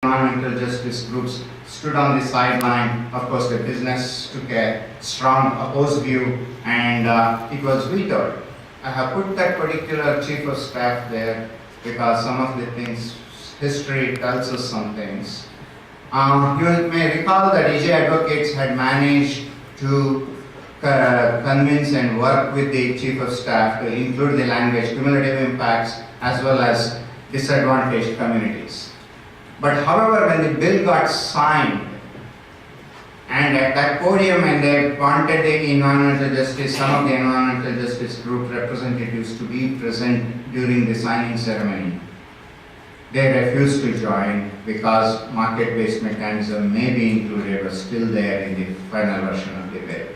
environmental justice groups stood on the sideline. Of course, the business took a strong opposed view and it was vetoed. I have put that particular chief of staff there because some of the things, history tells us some things. You may recall that EJ Advocates had managed to convince and work with the chief of staff to include the language cumulative impacts as well as disadvantaged communities. But however, when the bill got signed, and at that podium when they wanted the environmental justice, some of the environmental justice group representatives to be present during the signing ceremony, they refused to join because market-based mechanism may be included but still there in the final version of the bill.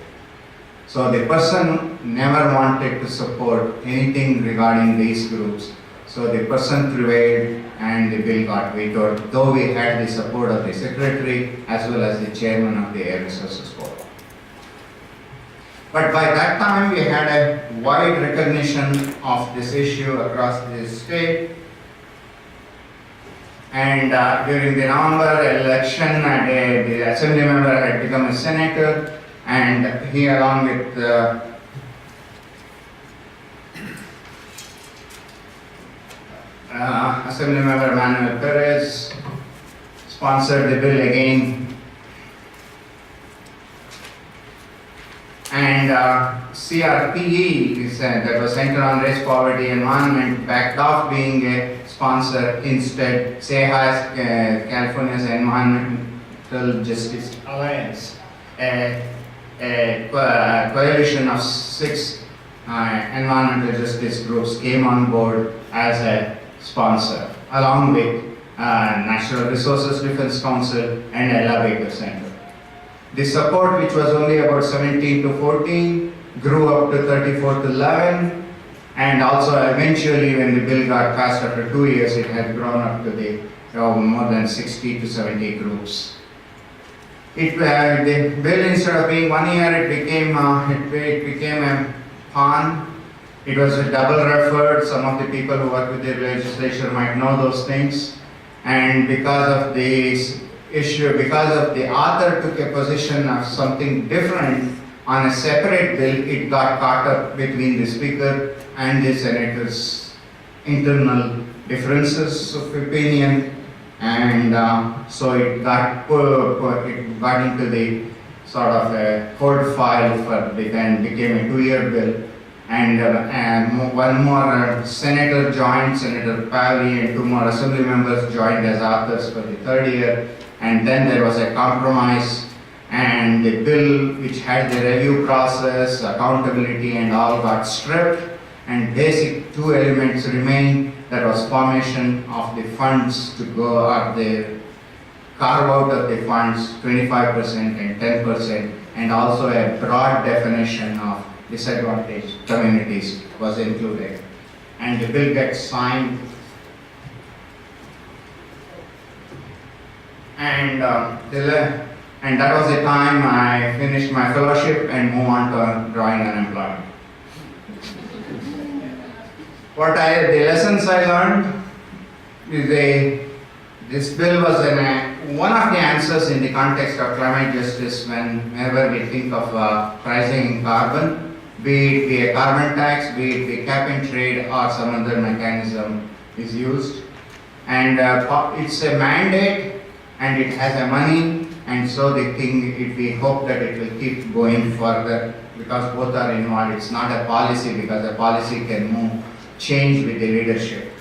So the person never wanted to support anything regarding these groups. So the person prevailed and the bill got vetoed, though we had the support of the secretary as well as the chairman of the Air Resources Board. But by that time we had a wide recognition of this issue across the state. And during the November election, the assembly member had become a senator, and he along with Assembly Member Manuel Perez sponsored the bill again, and CRPE, that was Center on Race, Poverty, Environment, backed off being a sponsor. Instead, CEJA, California's Environmental Justice Alliance, a coalition of 6 environmental justice groups came on board as a sponsor, along with Natural Resources Defense Council and Ella Baker Center. The support, which was only about 17 to 14, grew up to 34 to 11, and also eventually when the bill got passed after 2 years, it had grown up to the more than 60 to 70 groups. The bill, instead of being 1 year, it became a PON. It was a double referred. Some of the people who work with the legislature might know those things. And because of this issue, because of the author took a position of something different on a separate bill, it got caught up between the speaker and the senator's internal differences of opinion. And so it got into the sort of a code file for the then became a 2-year bill. And one more senator joined, Senator Pavley, and 2 more assembly members joined as authors for the 3rd year. And then there was a compromise, and the bill, which had the review process, accountability, and all, got stripped. And basic 2 elements remained. That was formation of the funds to go up the carve out of the funds 25% and 10%, and also a broad definition of disadvantaged communities was included. And the bill gets signed, and that was the time I finished my fellowship and moved on to drawing unemployment. The lessons I learned is this bill was one of the answers in the context of climate justice whenever we think of pricing carbon, be it be a carbon tax, be it be cap and trade, or some other mechanism is used. And it's a mandate and it has a money, and so we hope that it will keep going further because both are involved. It's not a policy because a policy can change with the leadership.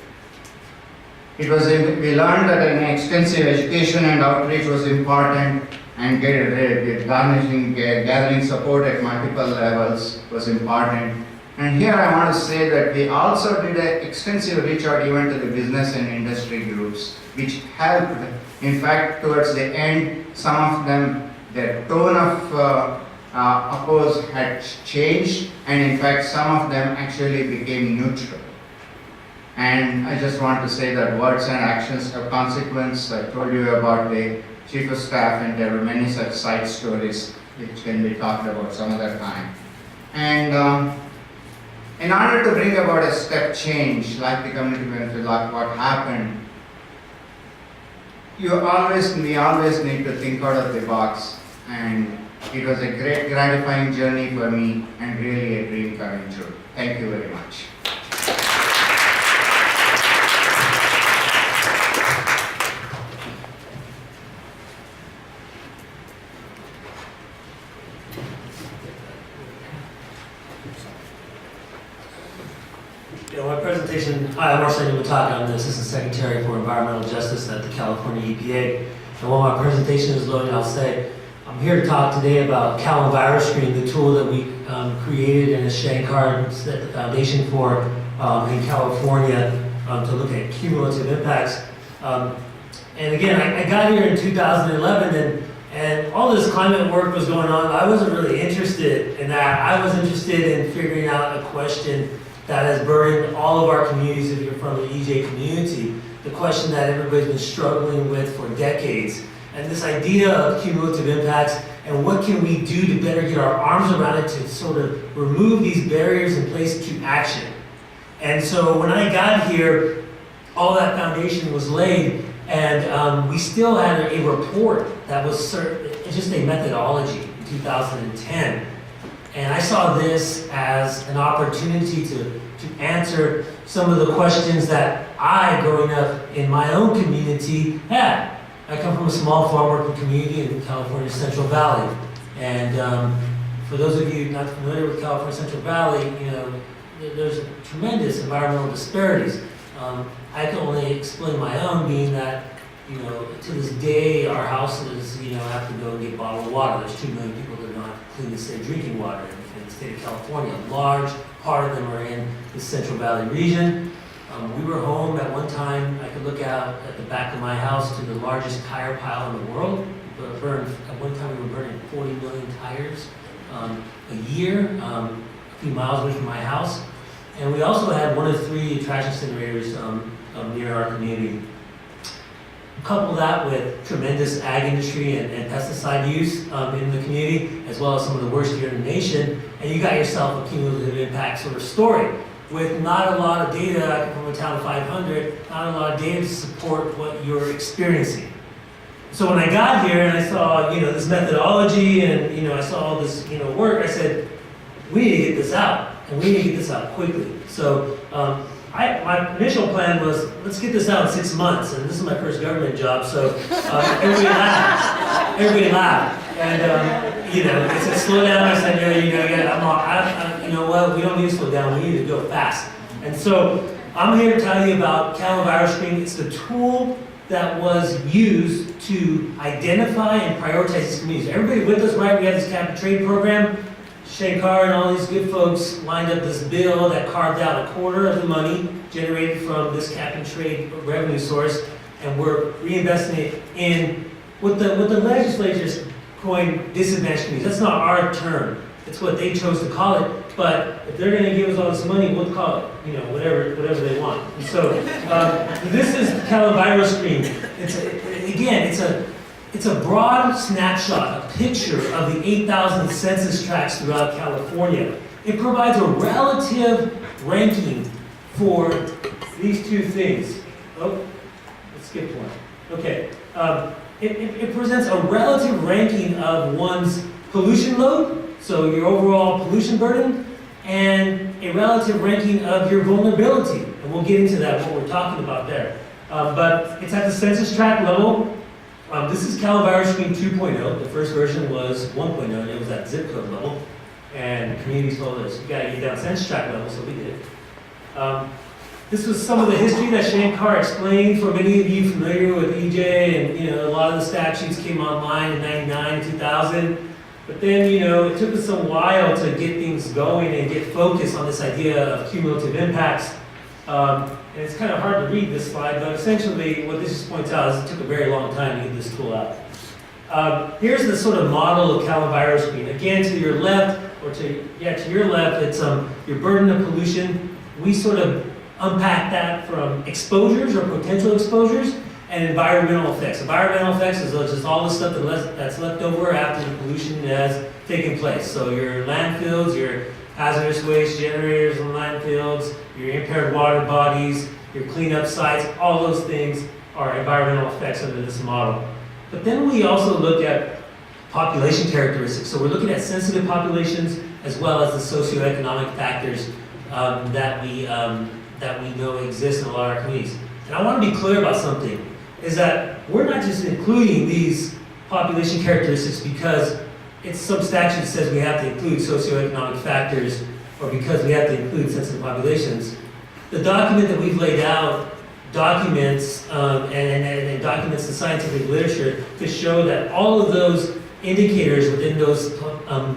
We learned that an extensive education and outreach was important, and gathering support at multiple levels was important. And here I want to say that we also did an extensive reach out even to the business and industry groups, which helped. In fact, towards the end, some of them, their tone of oppose had changed, and in fact, some of them actually became neutral. And I just want to say that words and actions have consequence. I told you about the chief of staff, and there were many such side stories which can be talked about some other time. And in order to bring about a step change, like the community benefit, like what happened, we always need to think out of the box, and it was a great gratifying journey for me and really a dream coming true. Thank you very much. My presentation, hi, I'm Arsenio Mataka. I'm the Assistant Secretary for Environmental Justice at the California EPA. And while my presentation is loading, I'll say I'm here to talk today about CalEnviroScreen, the tool that we created and as Shankar set the foundation for in California to look at cumulative impacts. And again, I got here in 2011 and all this climate work was going on. I wasn't really interested in that. I was interested in figuring out a question that has burdened all of our communities if you're from the EJ community, the question that everybody's been struggling with for decades. And this idea of cumulative impacts and what can we do to better get our arms around it to sort of remove these barriers and place to action. And so when I got here, all that foundation was laid, and we still had a report that was just a methodology in 2010. And I saw this as an opportunity to answer some of the questions that I, growing up in my own community, had. I come from a small farm working community in California's Central Valley. And for those of you not familiar with California Central Valley, you know, there's tremendous environmental disparities. I can only explain my own, being that, you know, to this day, our houses, you know, have to go and get bottled water. There's 2 million people that don't have clean, safe drinking water in the state of California. A large part of them are in the Central Valley region. We were home at one time. I could look out at the back of my house to the largest tire pile in the world. At one time, we were burning 40 million tires a year, a few miles away from my house. And we also had 1 of 3 trash incinerators near our community. Couple that with tremendous ag industry and pesticide use in the community, as well as some of the worst here in the nation, and you got yourself a cumulative impact sort of story with not a lot of data. I come from a town of 500, not a lot of data to support what you're experiencing. So when I got here and I saw, you know, this methodology and, you know, I saw all this, you know, work, I said, we need to get this out, and we need to get this out quickly. So my initial plan was, let's get this out in 6 months, and this is my first government job, so everybody laughed. Everybody laughed. And, you know, they said, slow down. I said, you know what, we don't need to slow down, we need to go fast. And so I'm here to tell you about CalEnviroScreen. It's the tool that was used to identify and prioritize these communities. Everybody with us, right? We have this cap and trade program. Shankar and all these good folks lined up this bill that carved out 1/4 of the money generated from this cap and trade revenue source, and we're reinvesting it in what the legislature's coined disadvantaged communities. That's not our term. It's what they chose to call it. But if they're going to give us all this money, we'll call it, you know, whatever they want. And so this is CalEnviroScreen. It's a broad snapshot, a picture of the 8,000 census tracts throughout California. It provides a relative ranking for these 2 things. Oh, let's skip one. Okay. It presents a relative ranking of one's pollution load, so your overall pollution burden, and a relative ranking of your vulnerability. And we'll get into that, what we're talking about there. But it's at the census tract level. This is CalEnviroScreen 2.0. The first version was 1.0, and it was at zip code level. And communities told us, you gotta get down census tract level, so we did. This was some of the history that Shankar explained for many of you familiar with EJ, and, you know, a lot of the statutes came online in 99 and 2000. But then, you know, it took us a while to get things going and get focused on this idea of cumulative impacts. And it's kind of hard to read this slide, but essentially what this just points out is it took a very long time to get this tool out. Here's the sort of model of CalEnviroScreen. Again, to your left, or to your left, it's your burden of pollution. We sort of unpack that from exposures or potential exposures and environmental effects. Environmental effects is just all the stuff that's left over after the pollution has taken place. So your landfills, your hazardous waste generators in landfills, your impaired water bodies, your cleanup sites, all those things are environmental effects under this model. But then we also look at population characteristics. So we're looking at sensitive populations as well as the socioeconomic factors that we know exist in a lot of our communities. And I want to be clear about something, is that we're not just including these population characteristics because it's some statute that says we have to include socioeconomic factors or because we have to include sensitive populations. The document that we've laid out documents and documents the scientific literature to show that all of those indicators within those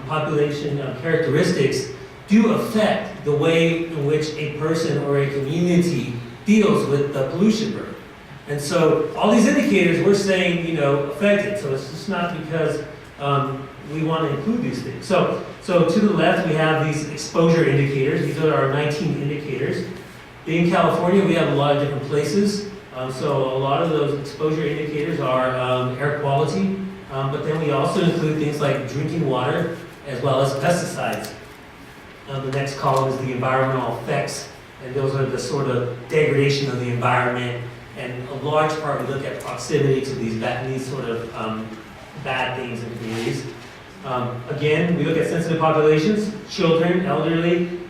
population characteristics do affect the way in which a person or a community deals with the pollution burden. And so all these indicators we're saying, affect it. So it's just not because we want to include these things. So to the left we have these exposure indicators. These are our 19 indicators. Being California, we have a lot of different places. So a lot of those exposure indicators are air quality, but then we also include things like drinking water as well as pesticides. The next column is the environmental effects, and those are the sort of degradation of the environment. And a large part we look at proximity to these sort of bad things in communities. Again, we look at sensitive populations, children, elderly,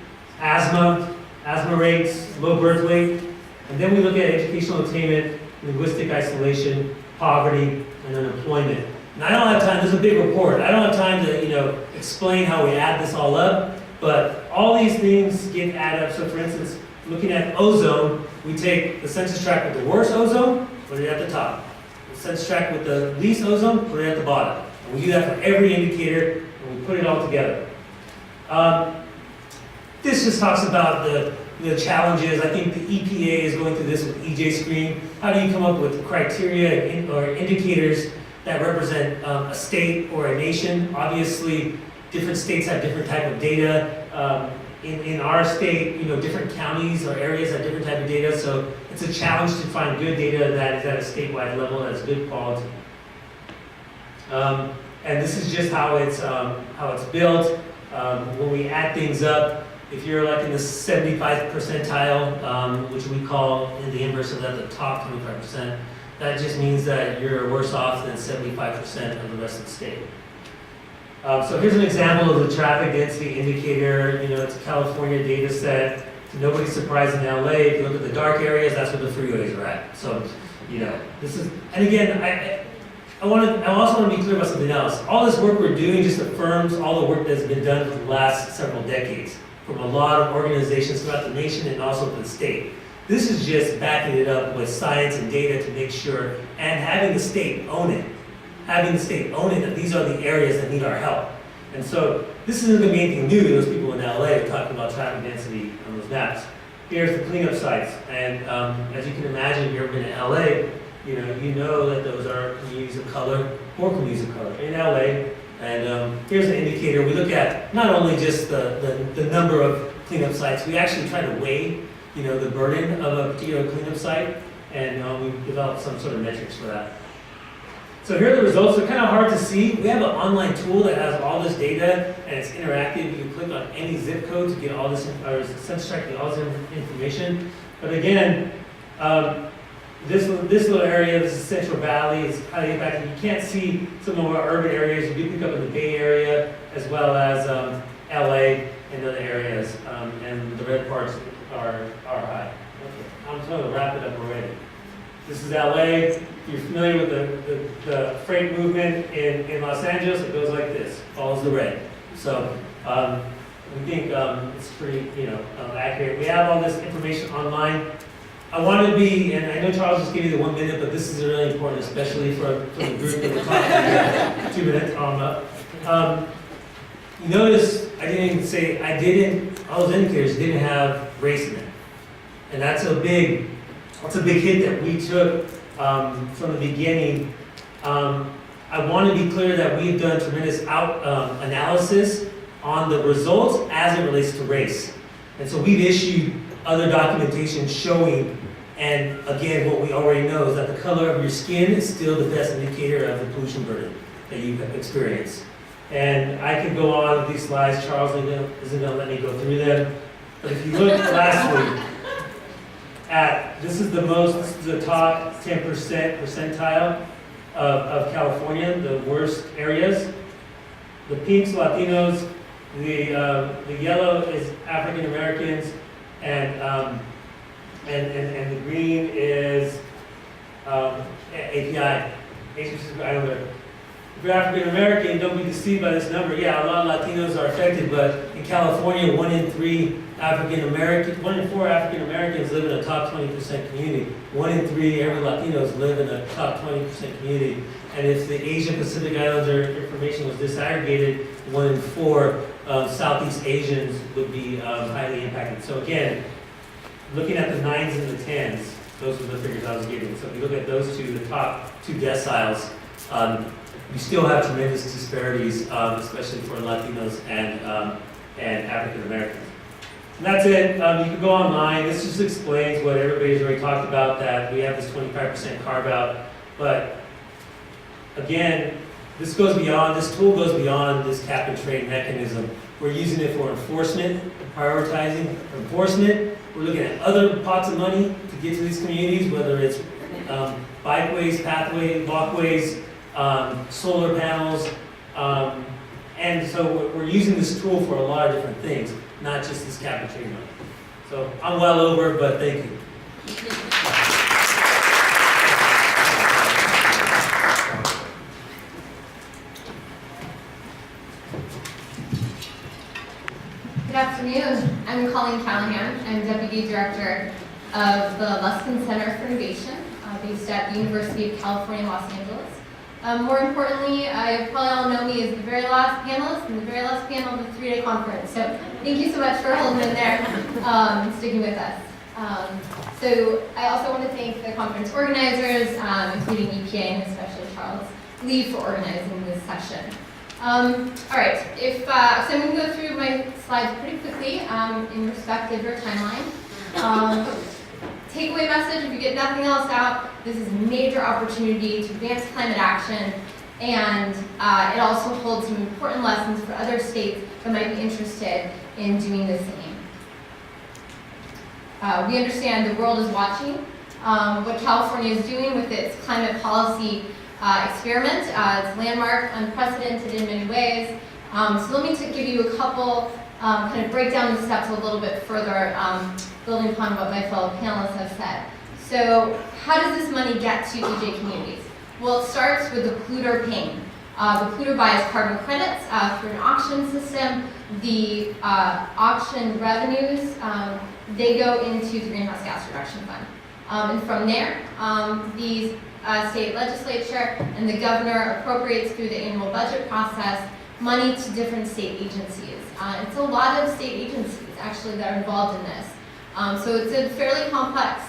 asthma rates, low birth weight, and then we look at educational attainment, linguistic isolation, poverty, and unemployment. And I don't have time, this is a big report, I don't have time to explain how we add this all up, but all these things get added up. So for instance, looking at ozone, we take the census tract with the worst ozone, put it at the top. The census tract with the least ozone, put it at the bottom. And we do that for every indicator, and we put it all together. This just talks about the challenges. I think the EPA is going through this with EJ Screen. How do you come up with criteria or indicators that represent a state or a nation? Obviously, different states have different type of data. In our state, different counties or areas have different type of data, so it's a challenge to find good data that is at a statewide level that's good quality. And this is just how it's built. When we add things up, if you're like in the 75th percentile, which we call in the inverse of that the top 25%, that just means that you're worse off than 75% of the rest of the state. So here's an example of the traffic density indicator. It's a California data set. To nobody's surprise in LA, if you look at the dark areas, that's where the freeways are at. So, this is, and again, I also want to be clear about something else. All this work we're doing just affirms all the work that's been done for the last several decades from a lot of organizations throughout the nation and also the state. This is just backing it up with science and data to make sure, and having the state own it. Having the state own it, that these are the areas that need our help. And so this isn't going to be anything new to those people in LA talking about traffic density on those maps. Here's the cleanup sites. And as you can imagine, if you've ever been to LA, you know that those are communities of color, poor communities of color in LA. And here's an indicator. We look at not only just the number of cleanup sites, we actually try to weigh, the burden of a particular cleanup site, and we've developed some sort of metrics for that. So here are the results. They're kind of hard to see. We have an online tool that has all this data, and it's interactive. You can click on any zip code to get all this, or census tract to get all this information. But again, this little area, this is Central Valley, is highly impacted. You can't see some of our urban areas. You do pick up in the Bay Area, as well as LA and other areas, and the red parts are high. Okay, I'm just going to wrap it up already. This is LA. If you're familiar with the freight movement in Los Angeles, it goes like this, follows the red. So we think it's pretty accurate. We have all this information online. I want to be, and I know Charles just gave you the 1 minute, but this is really important, especially for the group that we're talking about. 2 minutes. You notice I didn't say, all those indicators didn't have race in it. And that's a big hit that we took from the beginning. I want to be clear that we've done tremendous analysis on the results as it relates to race. And so we've issued other documentation showing, and again, what we already know is that the color of your skin is still the best indicator of the pollution burden that you've experienced. And I could go on with these slides. Charles isn't going to let me go through them. But if you look lastly, this is the top 10% percentile of California, the worst areas. The pink's Latinos, the yellow is African Americans, and the green is API, Asian Pacific Islander. If you're African American, don't be deceived by this number. Yeah, a lot of Latinos are affected, but in California, 1 in 4 African Americans live in a top 20% community. 1 in 3 every Latinos live in a top 20% community. And if the Asian Pacific Islander information was disaggregated, 1 in 4 Southeast Asians would be highly impacted. So again, looking at the 9s and the 10s, those were the figures I was giving. So if you look at those two, the top 2 deciles, we still have tremendous disparities, especially for Latinos and African Americans. And that's it. You can go online. This just explains what everybody's already talked about, that we have this 25% carve out. But again, this tool goes beyond this cap and trade mechanism. We're using it for enforcement, prioritizing enforcement. We're looking at other pots of money to get to these communities, whether it's bikeways, pathways, walkways, solar panels, and so we're using this tool for a lot of different things, not just this cap and trade money. So I'm well over, but thank you. Good afternoon. I'm Colleen Callahan. I'm Deputy Director of the Luskin Center for Innovation, based at the University of California, Los Angeles. More importantly, you probably all know me as the very last panelist and the very last panel of the 3-day conference. So thank you so much for holding in there and sticking with us. So I also want to thank the conference organizers, including EPA and especially Charles Lee for organizing this session. All right, so I'm going to go through my slides pretty quickly in respect of your timeline. Takeaway message, if you get nothing else out, this is a major opportunity to advance climate action, and it also holds some important lessons for other states that might be interested in doing the same. We understand the world is watching what California is doing with its climate policy experiment. It's landmark, unprecedented in many ways. So let me give you a couple, kind of break down the steps a little bit further, building upon what my fellow panelists have said. So how does this money get to EJ communities? Well, it starts with the polluter paying. The polluter buys carbon credits through an auction system. The auction revenues, they go into the Greenhouse Gas Reduction Fund. And from there, the state legislature and the governor appropriates through the annual budget process money to different state agencies. It's a lot of state agencies actually that are involved in this. So it's a fairly complex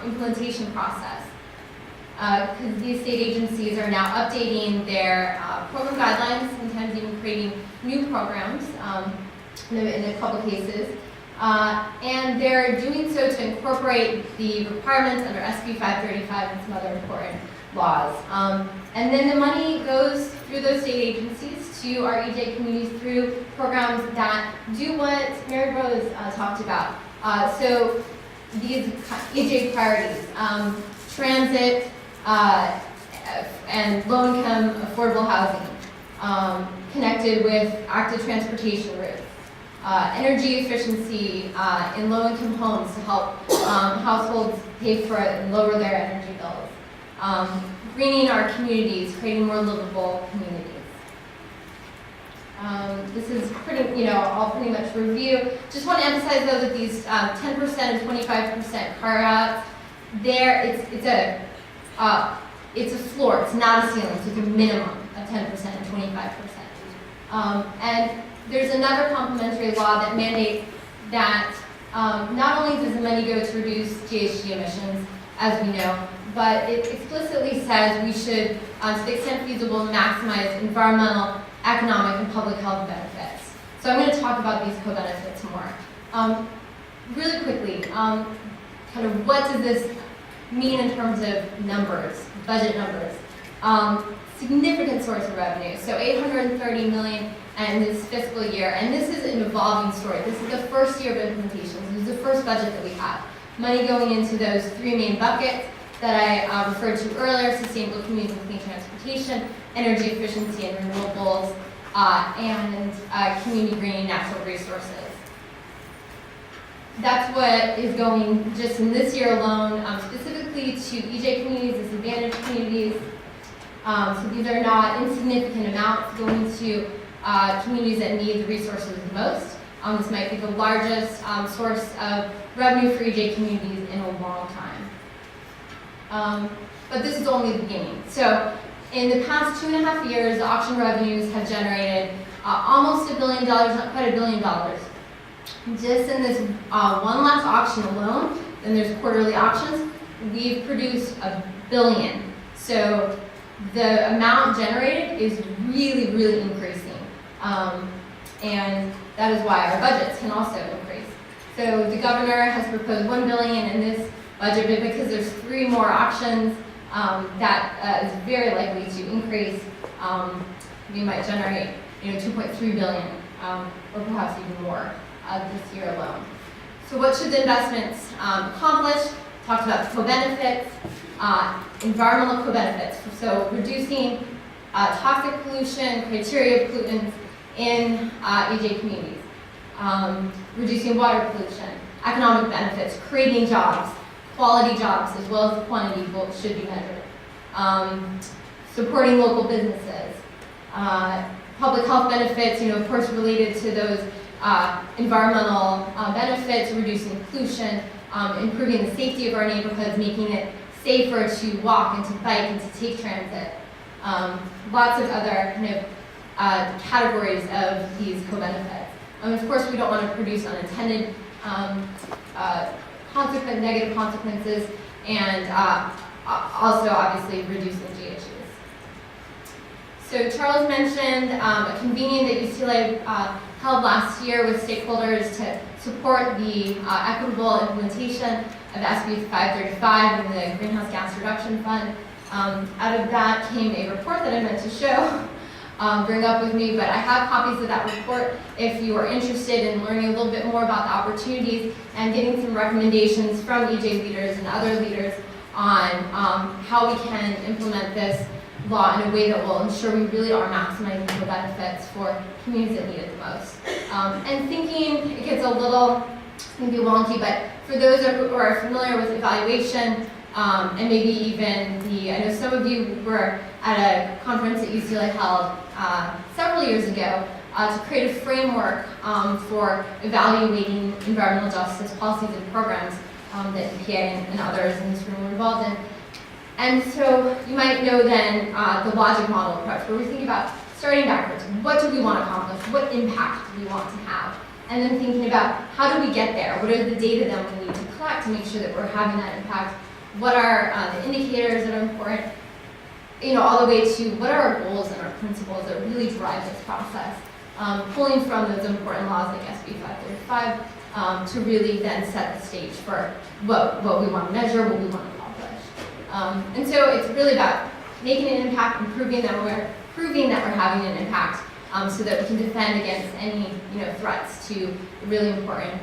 implementation process because these state agencies are now updating their program guidelines, sometimes even creating new programs in a couple cases. And they're doing so to incorporate the requirements under SB 535 and some other important laws. And then the money goes through those state agencies to our EJ communities through programs that do what Mary Rose talked about. So these EJ priorities, transit and low-income affordable housing, connected with active transportation routes. Energy efficiency in low-income homes to help households pay for it and lower their energy bills. Greening our communities, creating more livable communities. This is pretty, I'll pretty much review. Just want to emphasize though that these 10% and 25% carve-outs, it's a floor, it's not a ceiling, so it's a minimum of 10% and 25%. And there's another complementary law that mandates that not only does the money go to reduce GHG emissions, as we know, but it explicitly says we should, to the extent feasible, maximize environmental, economic, and public health benefits. So I'm going to talk about these co-benefits more. Really quickly, kind of what does this mean in terms of numbers, budget numbers? Significant source of revenue, so $830 million in this fiscal year, and this is an evolving story. This is the first year of implementation. This is the first budget that we have. money going into those three main buckets that I referred to earlier: sustainable communities and clean transportation, energy efficiency and renewables, and community greening natural resources. That's what is going just in this year alone, specifically to EJ communities, disadvantaged communities. So these are not insignificant amounts going to communities that need the resources the most. This might be the largest source of revenue for EJ communities in a long time. But this is only the beginning. So in the past 2.5 years, the auction revenues have generated almost $1 billion, not quite $1 billion. Just in this one last auction alone, and there's quarterly auctions, we've produced $1 billion. So the amount generated is really, really increasing. And that is why our budgets can also increase. So the governor has proposed $1 billion in this budget, but because there's 3 more auctions, that is very likely to increase. We might generate, $2.3 billion, or perhaps even more this year alone. So what should the investments accomplish? Talked about co-benefits, environmental co-benefits. So reducing toxic pollution, criteria of pollutants in EJ communities, reducing water pollution, economic benefits, creating jobs, quality jobs, as well as quantity both should be measured. Supporting local businesses, public health benefits, of course related to those environmental benefits, reducing pollution, improving the safety of our neighborhoods, making it safer to walk and to bike and to take transit. Lots of other categories of these co-benefits. Of course, we don't want to produce unintended negative consequences, and also obviously reducing GHGs. So Charles mentioned a convening that UCLA held last year with stakeholders to support the equitable implementation of SB 535 and the Greenhouse Gas Reduction Fund. Out of that came a report that I meant to show, bring up with me, but I have copies of that report if you are interested in learning a little bit more about the opportunities and getting some recommendations from EJ leaders and other leaders on how we can implement this law in a way that will ensure we really are maximizing the benefits for communities that need it the most. And thinking, it gets a little maybe wonky, but for those who are familiar with evaluation, and maybe even I know some of you were at a conference that UCLA held several years ago to create a framework for evaluating environmental justice policies and programs that EPA and others in this room were involved in. And so you might know then the logic model approach, where we think about starting backwards. What do we want to accomplish? What impact do we want to have? And then thinking about how do we get there? What are the data that we need to collect to make sure that we're having that impact? What are the indicators that are important? All the way to what are our goals and our principles that really drive this process? Pulling from those important laws like SB 535 to really then set the stage for what we want to measure, what we want to accomplish. And so it's really about making an impact and proving that we're having an impact, so that we can defend against any threats to really important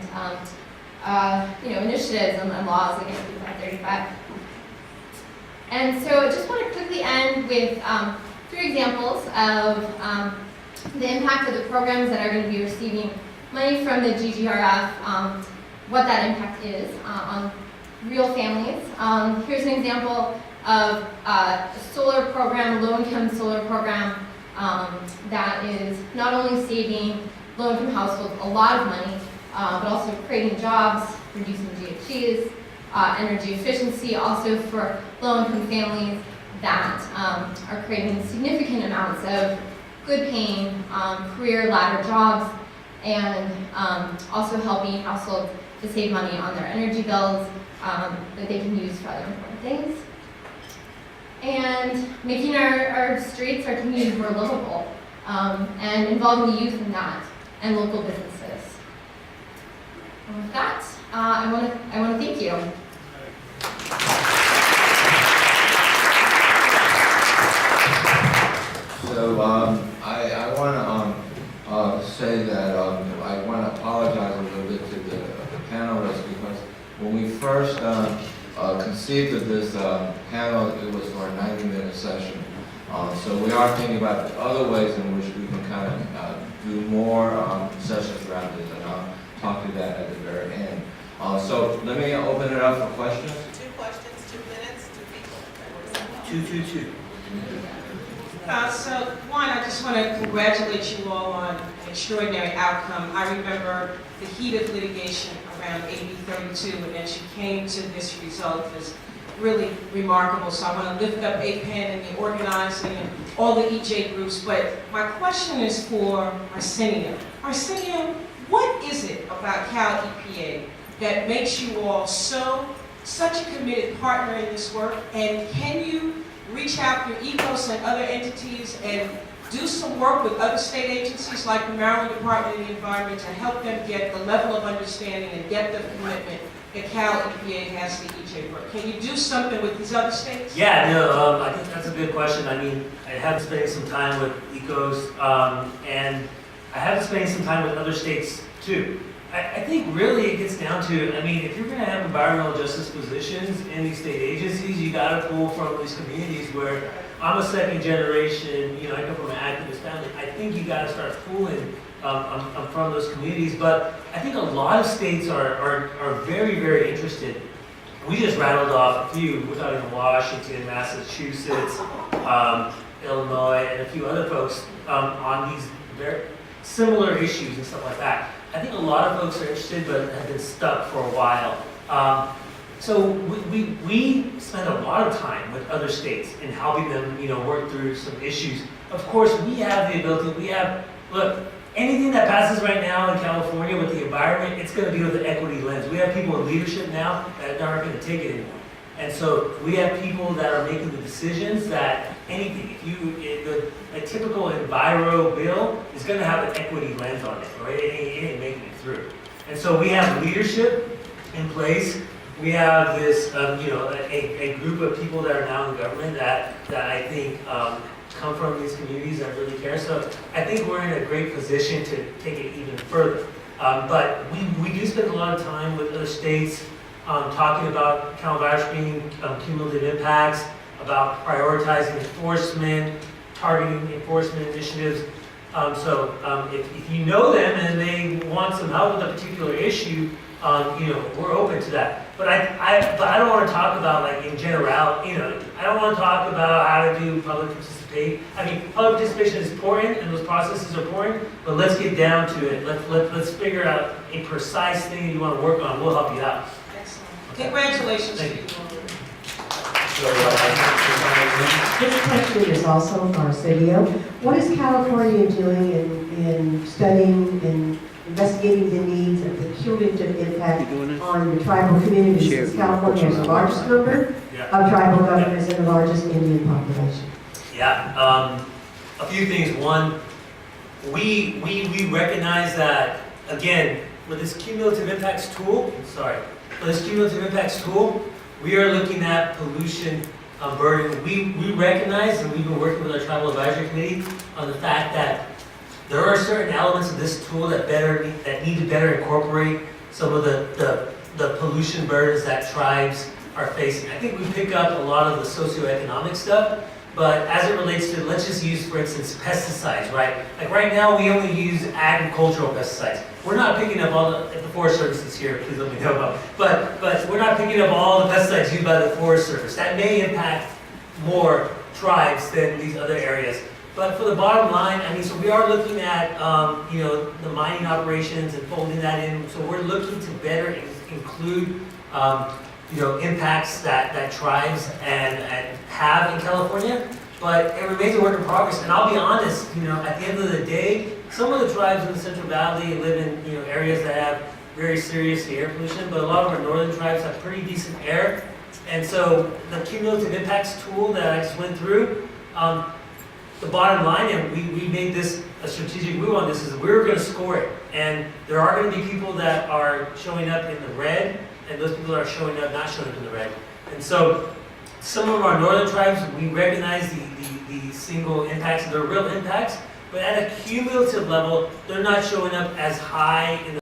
initiatives and laws like SB 535. And so I just want to quickly end with 3 examples of the impact of the programs that are going to be receiving money from the GGRF, what that impact is on real families. Here's an example of a solar program, a low-income solar program that is not only saving low-income households a lot of money, but also creating jobs, reducing GHGs, energy efficiency, also for low-income families that are creating significant amounts of good-paying career ladder jobs, and also helping households to save money on their energy bills that they can use for other important things, and making our streets, our communities more livable, and involving the youth in that, and local businesses. And with that, I want to thank you. So I want to say that I want to apologize a little bit to the panelists, because when we first conceived of this panel, it was for a 90-minute session. So we are thinking about the other ways in which we can kind of do more sessions around this, and I'll talk to that at the very end. So let me open it up for questions. 2 questions, 2 minutes, 2 people. 222. So, one, I just want to congratulate you all on an extraordinary outcome. I remember the heat of litigation around AB 32, and then she came to this result is really remarkable. So I want to lift up APAN and the organizing and all the EJ groups. But my question is for Arsenio. Arsenio, what is it about Cal EPA that makes you all such a committed partner in this work? And can you reach out through ECOS and other entities and do some work with other state agencies like the Maryland Department of the Environment to help them get the level of understanding and depth of commitment that Cal EPA has to EJ work? Can you do something with these other states? Yeah, no, I think that's a good question. I mean, I have been spending some time with ECOS, and I have been spending some time with other states too. I think really it gets down to, I mean, if you're going to have environmental justice positions in these state agencies, you got to pull from these communities where I'm a second generation, you know, I come from an activist family. I think you got to start pulling from those communities. But I think a lot of states are very, very interested. We just rattled off a few. We're talking Washington, Massachusetts, Illinois, and a few other folks on these very similar issues and stuff like that. I think a lot of folks are interested, but have been stuck for a while. So we spend a lot of time with other states in helping them, you know, work through some issues. Of course, we have the ability. Look, anything that passes right now in California with the environment, it's going to be with the equity lens. We have people in leadership now that aren't going to take it anymore. And so we have people that are making the decisions that anything, a typical enviro bill is going to have an equity lens on it, right? It ain't making it through. And so we have leadership in place. We have this, you know, a group of people that are now in government that I think come from these communities that really care. So I think we're in a great position to take it even further. But we do spend a lot of time with other states talking about CalVirus being cumulative impacts, about prioritizing enforcement, targeting enforcement initiatives. If you know them and they want some help with a particular issue, you know, we're open to that. But I don't want to talk about like in general, you know, I don't want to talk about how to do public participation. I mean, public participation is important and those processes are important, but let's get down to it. Let's figure out a precise thing you want to work on. We'll help you out. Excellent. Congratulations to you. This question is also for Arsenio. What is California doing in studying and investigating the needs of the cumulative impact on the tribal communities? Since California has the largest number of tribal governors and the largest Indian population. Yeah, a few things. One, we recognize that, again, with this cumulative impacts tool, we are looking at pollution burden. We recognize, and we've been working with our Tribal Advisory Committee on the fact that there are certain elements of this tool that need to better incorporate some of the pollution burdens that tribes are facing. I think we pick up a lot of the socioeconomic stuff, but as it relates to, let's just use, for instance, pesticides, right? Like right now, we only use agricultural pesticides. We're not picking up all the Forest Service is here, please let me know about. But we're not picking up all the pesticides used by the Forest Service. That may impact more tribes than these other areas. But for the bottom line, I mean, so we are looking at, you know, the mining operations and folding that in. So we're looking to better include, you know, impacts that tribes and have in California. But it remains a work in progress. And I'll be honest, you know, at the end of the day, some of the tribes in the Central Valley live in, you know, areas that have very serious air pollution, but a lot of our northern tribes have pretty decent air. And so the cumulative impacts tool that I just went through, the bottom line, and we made this a strategic move on this, is we're going to score it. And there are going to be people that are showing up in the red, and those people that are showing up not showing up in the red. And so some of our northern tribes, we recognize the single impacts, they're real impacts, but at a cumulative level, they're not showing up as high in the